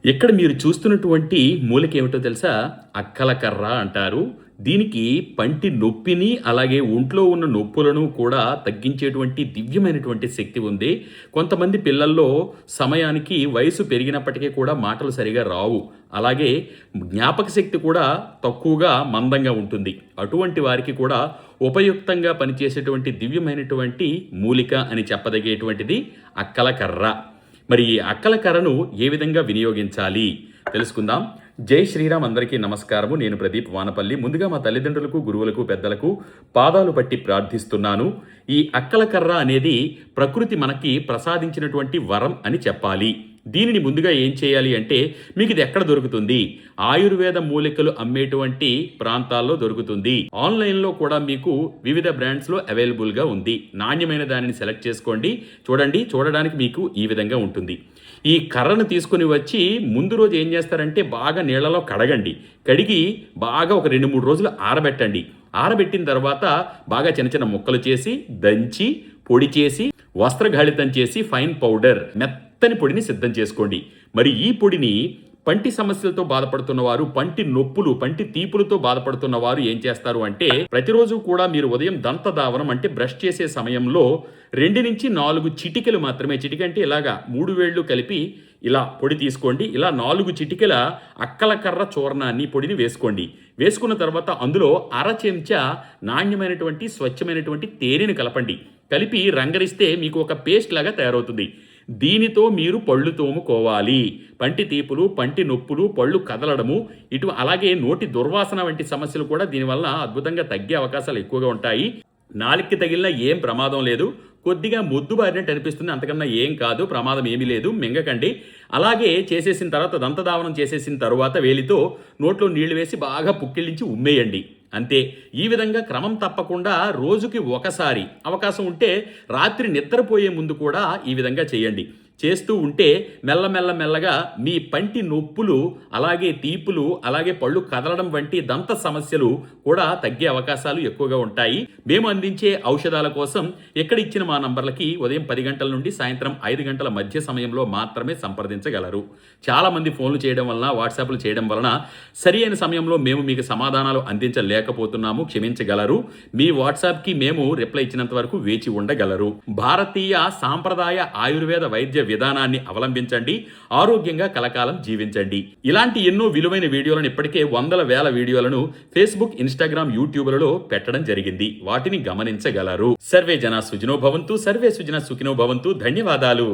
ఇక్కడ మీరు చూస్తున్నటువంటి మూలిక ఏమిటో తెలుసా? అక్కల కర్ర అంటారు. దీనికి పంటి నొప్పిని, అలాగే ఒంట్లో ఉన్న నొప్పులను కూడా తగ్గించేటువంటి దివ్యమైనటువంటి శక్తి ఉంది. కొంతమంది పిల్లల్లో సమయానికి వయసు పెరిగినప్పటికీ కూడా మాటలు సరిగా రావు. అలాగే జ్ఞాపక శక్తి కూడా తక్కువగా మందంగా ఉంటుంది. అటువంటి వారికి కూడా ఉపయుక్తంగా పనిచేసేటువంటి దివ్యమైనటువంటి మూలిక అని చెప్పదగేటువంటిది అక్కల కర్ర. మరి ఈ అక్కల కర్రను ఏ విధంగా వినియోగించాలి తెలుసుకుందాం. జై శ్రీరామ్. అందరికీ నమస్కారము. నేను ప్రదీప్ వానపల్లి. ముందుగా మా తల్లిదండ్రులకు, గురువులకు, పెద్దలకు పాదాలు పట్టి ప్రార్థిస్తున్నాను. ఈ అక్కల కర్ర అనేది ప్రకృతి మనకి ప్రసాదించినటువంటి వరం అని చెప్పాలి. దీనిని ముందుగా ఏం చేయాలి అంటే, మీకు ఇది ఎక్కడ దొరుకుతుంది? ఆయుర్వేద మూలికలు అమ్మేటువంటి ప్రాంతాల్లో దొరుకుతుంది. ఆన్లైన్లో కూడా మీకు వివిధ బ్రాండ్స్లో అవైలబుల్గా ఉంది. నాణ్యమైన దానిని సెలెక్ట్ చేసుకోండి. చూడడానికి మీకు ఈ విధంగా ఉంటుంది. ఈ కర్రను తీసుకుని వచ్చి ముందు రోజు ఏం చేస్తారంటే, బాగా నీళ్లలో కడగండి. కడిగి బాగా ఒక 2-3 రోజులు ఆరబెట్టండి. ఆరబెట్టిన తర్వాత బాగా చిన్న చిన్న ముక్కలు చేసి, దంచి, పొడి చేసి, వస్త్రఘాళితం చేసి, ఫైన్ పౌడర్ మెత్తని పొడిని సిద్ధం చేసుకోండి. మరి ఈ పొడిని పంటి సమస్యలతో బాధపడుతున్నవారు, పంటి నొప్పులు, పంటి తీపులతో బాధపడుతున్న వారు ఏం చేస్తారు అంటే, ప్రతిరోజు కూడా మీరు ఉదయం దంతధావనం అంటే బ్రష్ చేసే సమయంలో 2 నుంచి 4 చిటికెలు మాత్రమే, చిటికంటే ఇలాగా 3 వేళ్ళు కలిపి ఇలా పొడి తీసుకోండి. ఇలా 4 చిటికెల అక్కల కర్ర చూర్ణాన్ని, పొడిని వేసుకోండి. వేసుకున్న తర్వాత అందులో అర చెంచా నాణ్యమైనటువంటి స్వచ్ఛమైనటువంటి తేనెను కలపండి. కలిపి రంగరిస్తే మీకు ఒక పేస్ట్ లాగా తయారవుతుంది. దీనితో మీరు పళ్ళు తోముకోవాలి. పంటి తీపులు, పంటి నొప్పులు, పళ్ళు కదలడము, అలాగే నోటి దుర్వాసన వంటి సమస్యలు కూడా దీనివల్ల అద్భుతంగా తగ్గే అవకాశాలు ఎక్కువగా ఉంటాయి. నాలుగుకి తగిలినా ఏం ప్రమాదం లేదు. కొద్దిగా మొద్దు బారినట్టు అనిపిస్తుంది, అంతకన్నా ఏం కాదు, ప్రమాదం ఏమీ లేదు, మింగకండి. అలాగే చేసేసిన తర్వాత, దంతధావనం చేసేసిన తర్వాత వేలితో నోట్లో నీళ్లు వేసి బాగా పుక్కిలించి ఉమ్మేయండి. అంతే. ఈ విధంగా క్రమం తప్పకుండా రోజుకి ఒకసారి, అవకాశం ఉంటే రాత్రి నిద్రపోయే ముందు కూడా ఈ విధంగా చేయండి. చేస్తూ ఉంటే మెల్లగా మీ పంటి నొప్పులు, అలాగే తీపులు, అలాగే పళ్ళు కదలడం వంటి దంత సమస్యలు కూడా తగ్గే అవకాశాలు ఎక్కువగా ఉంటాయి. మేము అందించే ఔషధాల కోసం ఇక్కడ ఇచ్చిన మా నంబర్లకి ఉదయం 10 గంటల నుండి సాయంత్రం 5 గంటల మధ్య సమయంలో మాత్రమే సంప్రదించగలరు. చాలామంది ఫోన్లు చేయడం వలన, వాట్సాప్లు చేయడం వలన సరి అయిన సమయంలో మేము మీకు సమాధానాలు అందించలేకపోతున్నాము, క్షమించగలరు. మీ వాట్సాప్కి మేము రిప్లై ఇచ్చినంత వరకు వేచి ఉండగలరు. భారతీయ సాంప్రదాయ ఆయుర్వేద వైద్య విధానాన్ని అవలంబించండి. ఆరోగ్యంగా కలకాలం జీవించండి. ఇలాంటి ఎన్నో విలువైన వీడియోలను, ఇప్పటికే వందల వేల వీడియోలను ఫేస్బుక్, ఇన్స్టాగ్రామ్, యూట్యూబ్లలో పెట్టడం జరిగింది. వాటిని గమనించగలరు. సర్వే జన సుఖినో భవంతు, సర్వే సుజన సుఖినో భవంతు. ధన్యవాదాలు.